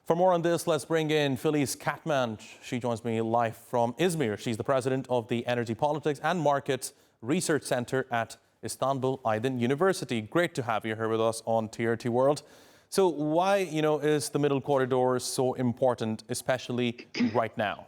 For more on this, let's bring in Filiz Katman. She joins me live from Izmir. She's the president of the Energy Politics and Markets Research Center at Istanbul Aydin University. Great to have you here with us on TRT World. So why, is the middle corridor so important, especially right now?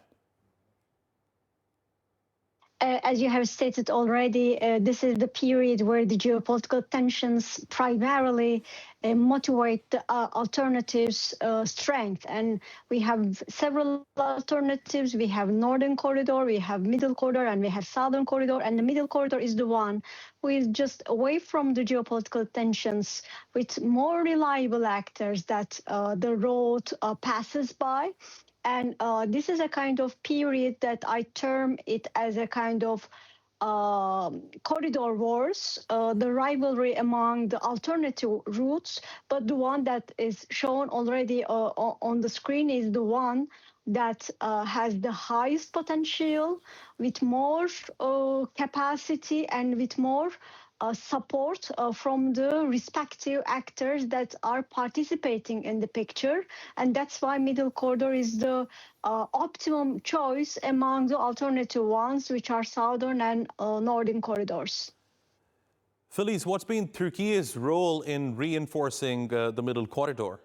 As you have stated already, this is the period where the geopolitical tensions primarily motivate the alternatives' strength. And we have several alternatives. We have Northern Corridor, we have Middle Corridor, and we have Southern Corridor. And the Middle Corridor is the one who is just away from the geopolitical tensions, with more reliable actors that the road passes by. And this is a kind of period that I term it as a kind of corridor wars, the rivalry among the alternative routes. But the one that is shown already on the screen is the one that has the highest potential, with more capacity and with more support from the respective actors that are participating in the picture. And that's why Middle Corridor is the optimum choice among the alternative ones, which are Southern and Northern corridors. Filiz, what's been Turkey's role in reinforcing the Middle Corridor?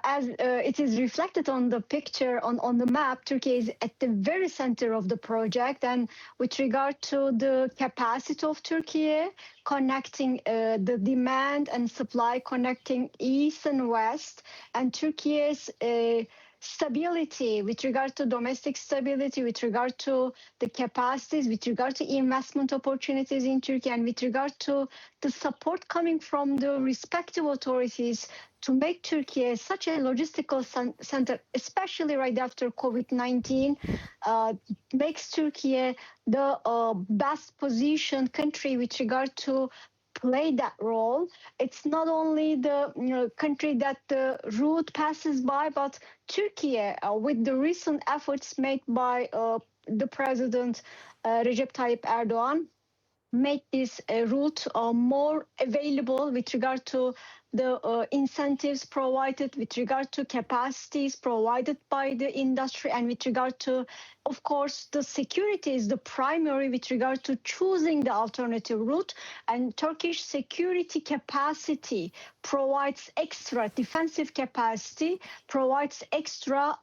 As it is reflected on the picture on the map, Turkey is at the very center of the project. And with regard to the capacity of Turkey, connecting the demand and supply, connecting east and west, and Turkey's stability, with regard to domestic stability, with regard to the capacities, with regard to investment opportunities in Turkey, and with regard to the support coming from the respective authorities to make Turkey such a logistical center, especially right after COVID-19, makes Turkey the best positioned country with regard to play that role. It's not only the country that the route passes by, but Turkey, with the recent efforts made by the President Recep Tayyip Erdogan, make this route more available with regard to the incentives provided, with regard to capacities provided by the industry, and with regard to, of course, the security is the primary with regard to choosing the alternative route. And Turkish security capacity provides extra defensive capacity, provides extra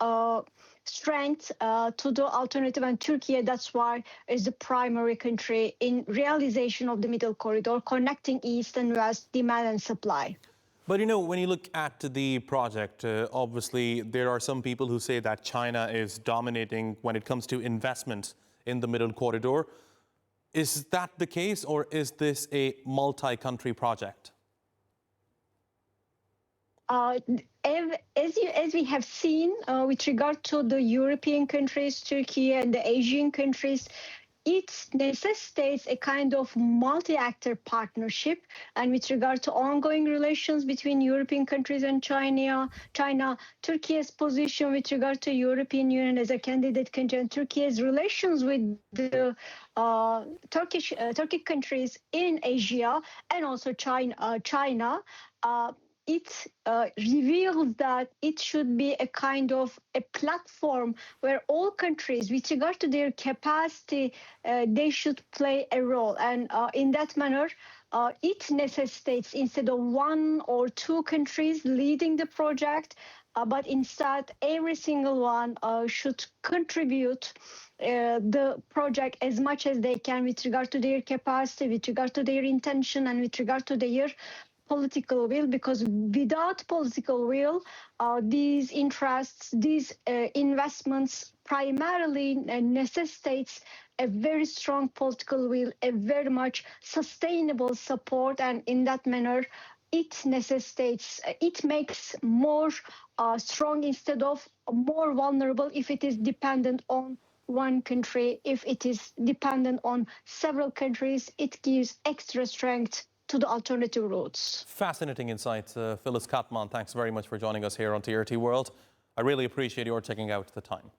strength to the alternative, and Turkey, that's why, is the primary country in realization of the Middle Corridor, connecting east and west, demand and supply. But when you look at the project, obviously there are some people who say that China is dominating when it comes to investment in the Middle Corridor. Is that the case, or is this a multi-country project? As we have seen with regard to the European countries, Turkey, and the Asian countries, it necessitates a kind of multi-actor partnership. And with regard to ongoing relations between European countries and China, Turkey's position with regard to European Union as a candidate country, and Turkey's relations with the Turkic countries in Asia, and also China, it reveals that it should be a kind of a platform where all countries, with regard to their capacity, they should play a role. And in that manner, it necessitates, instead of one or two countries leading the project, but instead every single one should contribute the project as much as they can with regard to their capacity, with regard to their intention, and with regard to their political will, because without political will, these interests, these investments primarily necessitates a very strong political will, a very much sustainable support, and in that manner, it necessitates, it makes more strong instead of more vulnerable if it is dependent on one country. If it is dependent on several countries, it gives extra strength to the alternative routes. Fascinating insights, Filiz Katman. Thanks very much for joining us here on TRT World. I really appreciate your taking out the time.